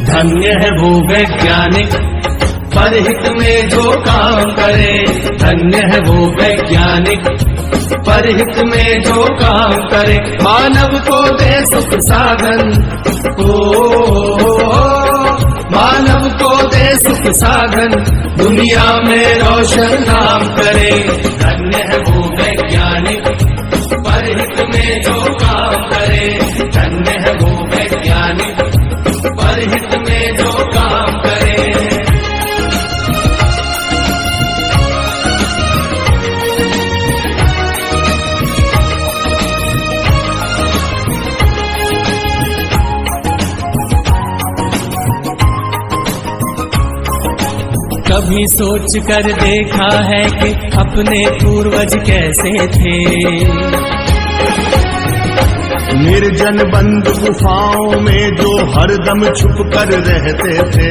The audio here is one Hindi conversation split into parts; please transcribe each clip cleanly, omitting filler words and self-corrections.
धन्य है वो वैज्ञानिक परहित में जो काम करे। धन्य है वो वैज्ञानिक परहित में जो काम करे। मानव को दे सुख साधन, मानव को दे सुख साधन, दुनिया में रोशन नाम करे। धन्य है वो वैज्ञानिक परहित में जो काम करे। धन्य है वो वैज्ञानिक परहित में जो काम करे। कभी सोच कर देखा है कि अपने पूर्वज कैसे थे। निर्जन बंद गुफाओं में जो हरदम छुप कर रहते थे।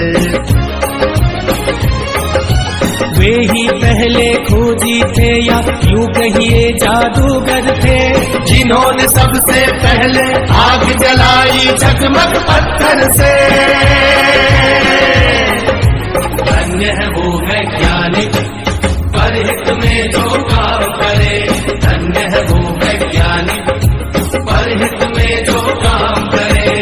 वे ही पहले खोजी थे या यूं कहिए जादूगर थे, जिन्होंने सबसे पहले आग जलाई झकमक पत्थर से। धन्य है वो वैज्ञानिक परहित में जो काम करे। धन्य है वो वैज्ञानिक परहित में जो काम करे।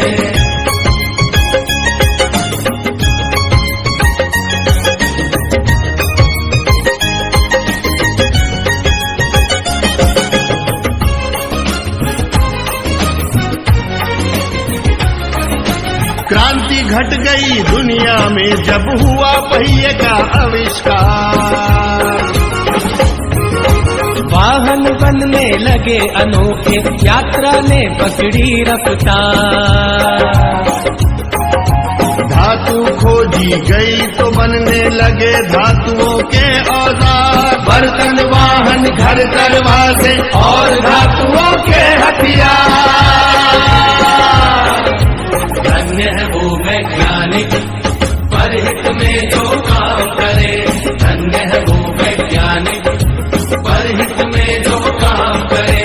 क्रांति घट गई दुनिया में जब हुआ पहिए का आविष्कार। वाहन बनने लगे अनोखे, यात्रा ने पकड़ी रफ्तार। धातु खोजी गई तो बनने लगे धातुओं के औजार। बर्तन वाहन घर दरवाजे और धातुओं के हथियार। धन्य है वो वैज्ञानिक परहित में जो काम करे। धन्य है वो वैज्ञानिक परहित में जो काम करे।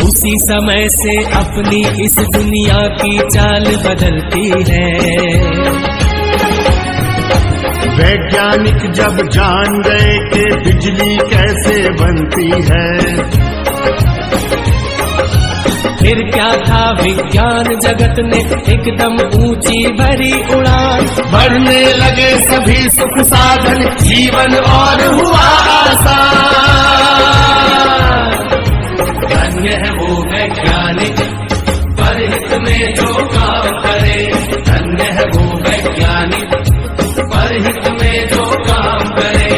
उसी समय से अपनी इस दुनिया की चाल बदलती है। वैज्ञानिक जब जान गए कि बिजली कैसे बनती है। फिर क्या था विज्ञान जगत ने एकदम ऊंची भरी उड़ान। बढ़ने लगे सभी सुख साधन, जीवन और हुआ आसान। धन्य है वो वैज्ञानिक परहित में जो काम करे। धन्य है वो वैज्ञानिक परहित में जो काम करे।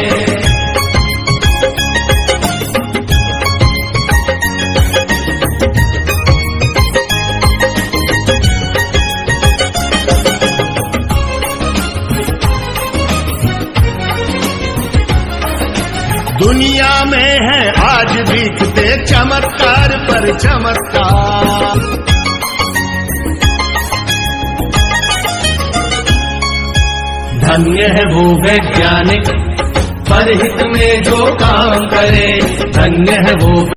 दुनिया में है आज दिखते चमत्कार पर चमत्कार। धन्य है वो वैज्ञानिक परहित में जो काम करे। धन्य है वो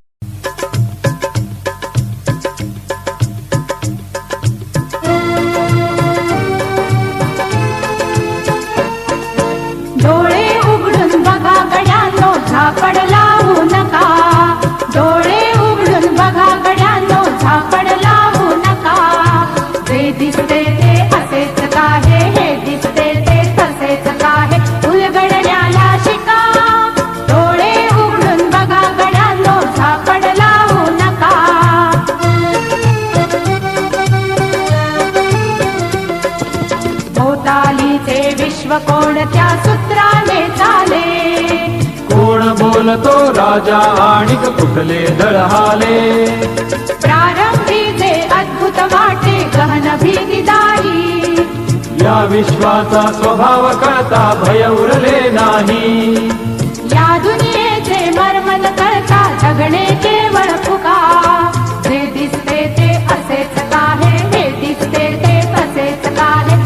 झापड लावू नका, डोळे उघडून बघा गड्यांनो, झापड लावू नका. जे दिसते ते असेच काहे, हे दिसते ते तसेच काहे, उलगडण्याला शिका. डोळे उघडून बघा गड्यांनो, झापड लावू नका. भोवतालीचे विश्व कोणत्या सूत्राने चाले, कोण बोलतो राजा आणि कुठले दळहाले. प्रारंभी जे अद्भुत वाटे गहन भीतीदायी, या विश्वाचा स्वभाव कळता भय उरले नाही. या दुनियेचे मर्म न कळता जगणे केवळ फुका. जे दिसते ते असेच काहे, हे दिसते ते तसेच काहे,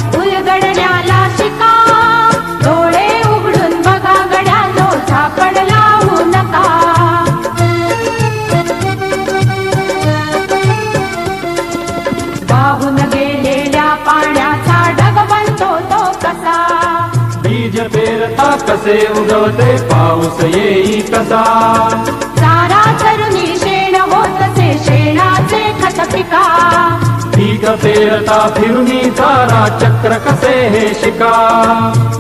कसे उगवते पाऊस येई कसा. सारा तरुणी शेण होतसे शेणाचे खत पिका. पीक पेरता फिरुनी सारा चक्र कसे हे शिका.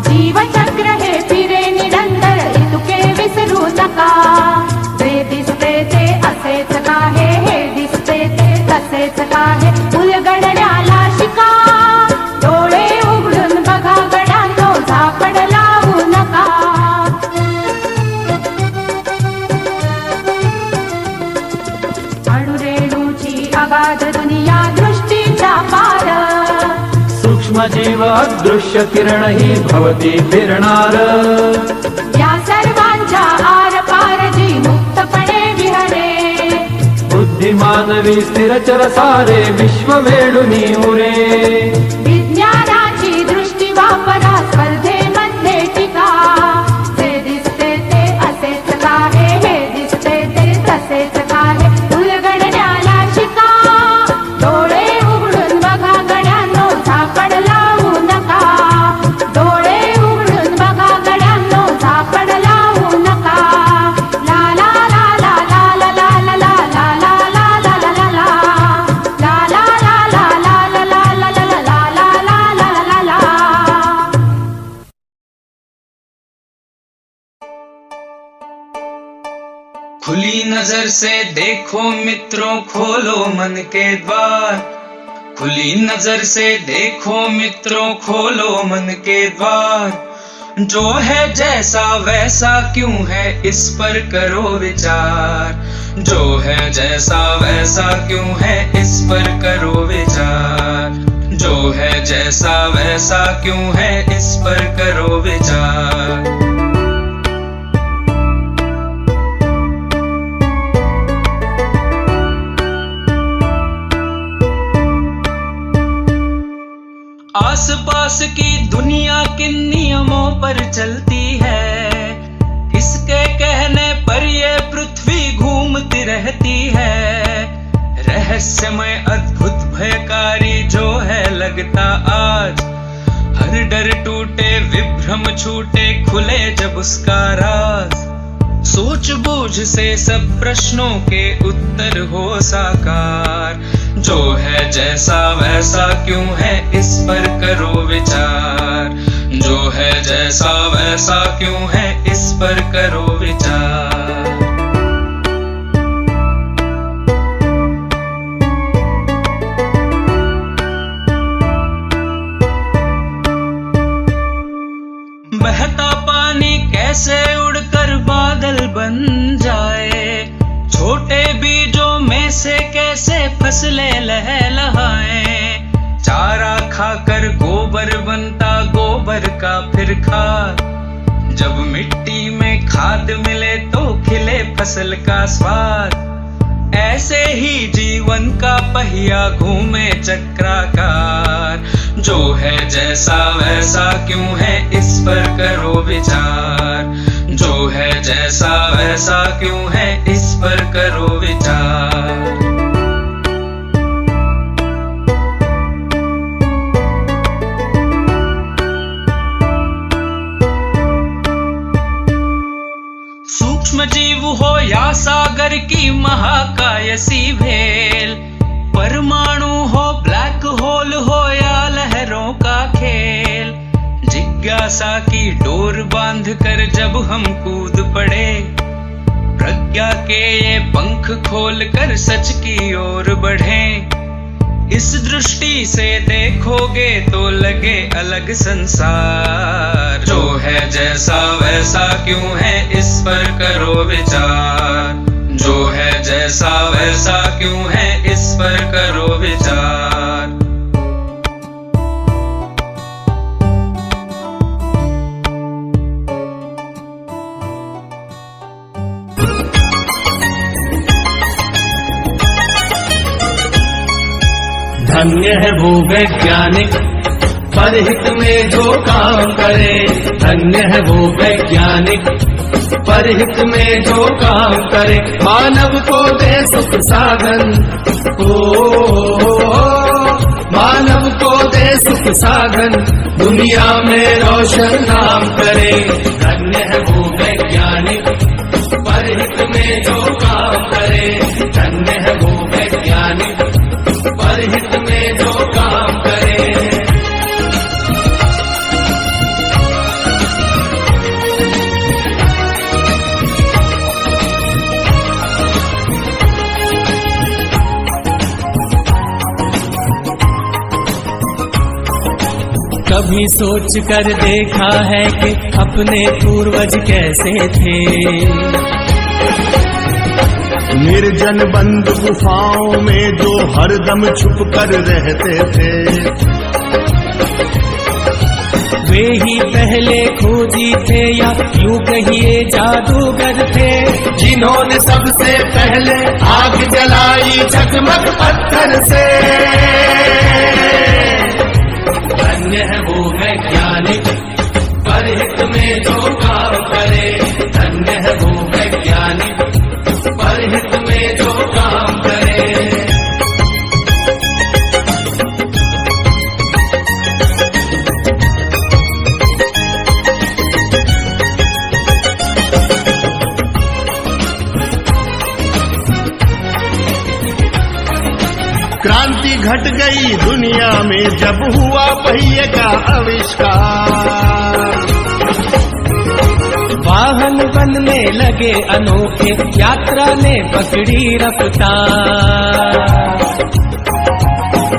जीवचक्र हे फिरे निरंतर इतुके विसरू नका. जे दिसते ते असेच काहे हे दिसते ते तसेच काहे उलगडण्याला शिका. डोळे उघडून बघा गड्यांनो झापड लावू नका. अणुरेणूची अगाध दुनिया दृष्टीचा पार. सूक्ष्म जीव अदृश्य किरण ही भवती फिरणार. या सर्वांच्या आर पार जी मुक्तपणे विहरे. बुद्धिमानवी स्थिरचर सारे विश्व वेडुनी उरे. विज्ञानाची दृष्टी वापरा स्पर्धेमध्ये टिका. जे दिसते ते असेच काहे हे दिसते ते तसेच काहे उलगडण्याला शिका. डोळे उघडून बघा गड्यांनो झापड लावू नका. डोळे उघडून बघा गड्यांनो झापड लावू नका. ला ला ला ला ला ला ला ला ला ला ला ला ला ला ला. ला ला ला ला ला ला ला ला ला ला ला ला ला ला ला. खुली नजर से देखो मित्रों खोलो मन के द्वार. खुली नजर से देखो मित्रों खोलो मन के द्वार. जो है जैसा वैसा क्यों है इस पर करो विचार. जो है जैसा वैसा क्यों है इस पर करो विचार. जो है जैसा वैसा क्यों है इस पर करो विचार. आसपास की दुनिया किन नियमों पर चलती है. किसके कहने पर ये पृथ्वी घूमती रहती है. रहस्यमय अद्भुत भयकारी जो है लगता आज. हर डर टूटे विभ्रम छूटे खुले जब उसका राज. सूझ बूझ से सब प्रश्नों के उत्तर हो साकार। जो है जैसा वैसा क्यों है इस पर करो विचार। जो है जैसा वैसा क्यों है इस पर करो विचार। बहता पानी कैसे उड़कर बादल बन जाए, छोटे बीजों में से कैसे फसलें लहलहाएं। चारा खाकर गोबर बनता गोबर का फिर खाद, जब मिट्टी में खाद मिले तो खिले फसल का स्वाद। ऐसे ही जीवन का पहिया घूमे चक्राकार। जो है जैसा वैसा क्यों है इस पर करो विचार। जो है जैसा वैसा क्यों है इस पर करो विचार। सूक्ष्म जीव हो या सागर की महाकायसी भेल, परमाणु हो ब्लैक होल हो या लहरों का खेल। जिज्ञासा की डोर बांध कर जब हम कूद पड़े, प्रज्ञा के ये पंख खोल कर सच की ओर बढ़ें। इस दृष्टि से देखोगे तो लगे अलग संसार। जो है जैसा वैसा क्यों है इस पर करो विचार। जो है जैसा वैसा क्यों है इस पर करो विचार। धन्य है वो वैज्ञानिक परहित में जो काम करे। धन्य है वो वैज्ञानिक परहित में जो काम करे। मानव को दे सुख साधन, ओ मानव को दे सुख साधन, दुनिया में रोशन नाम करे। धन्य है वो वैज्ञानिक, परहित में जो काम करे। धन्य है वो वैज्ञानिक, परहित में जो काम करे। कभी सोच कर देखा है कि अपने पूर्वज कैसे थे। निर्जन बंद गुफाओं में जो हरदम छुप कर रहते थे। वे ही पहले खोजी थे या यूं कहिए जादूगर थे, जिन्होंने सबसे पहले आग जलाई झकमक पत्थर से। धन्य है वो वैज्ञानिक, परहित में जो काम करे। धन्य है वो वैज्ञानिक, परहित में जो काम करे। क्रांति घट गई दुनिया में जब हुआ पहिए का आविष्कार। वाहन बनने लगे अनोखे, यात्रा ने पकड़ी रफ्तार।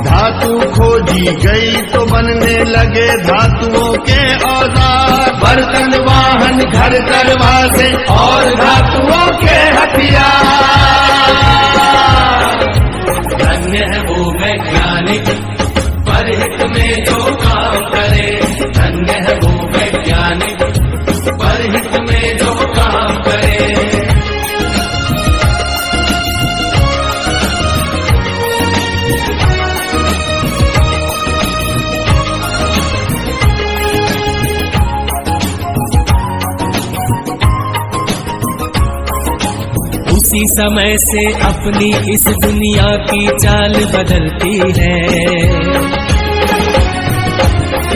धातु खोजी गई तो बनने लगे धातुओं के औजार। बर्तन वाहन घर दरवाजे और धातुओं के हथियार। धन्य है वो वैज्ञानिक, परहित में जो काम करे। धन्य है वो वैज्ञानिक, परहित में जो काम करे। उसी समय से अपनी इस दुनिया की चाल बदलती है।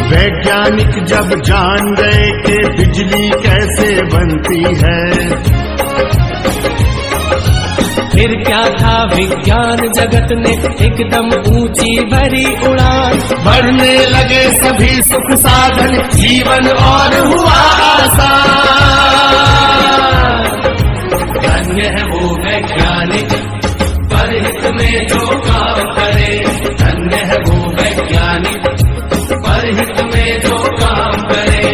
वैज्ञानिक जब जान गए कि बिजली कैसे बनती है। फिर क्या था, विज्ञान जगत ने एकदम ऊंची भरी उड़ान। बढ़ने लगे सभी सुख साधन, जीवन और हुआ आसान। धन्य है वो वैज्ञानिक, परहित में जो काम करे। धन्य है वो वैज्ञानिक, परहित में जो काम करे।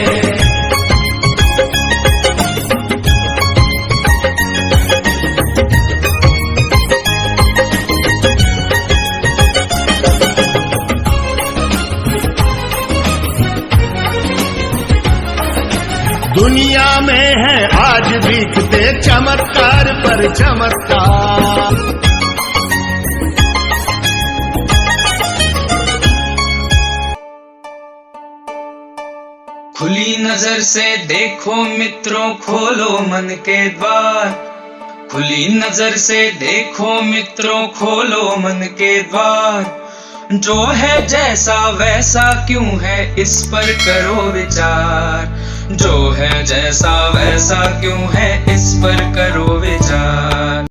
दुनिया में है आज दिखते चमत्कार पर चमत्कार। खुली नजर से देखो मित्रों, खोलो मन के द्वार। खुली नजर से देखो मित्रों, खोलो मन के द्वार। जो है जैसा वैसा क्यों है, इस पर करो विचार। जो है जैसा वैसा क्यों है, इस पर करो विचार।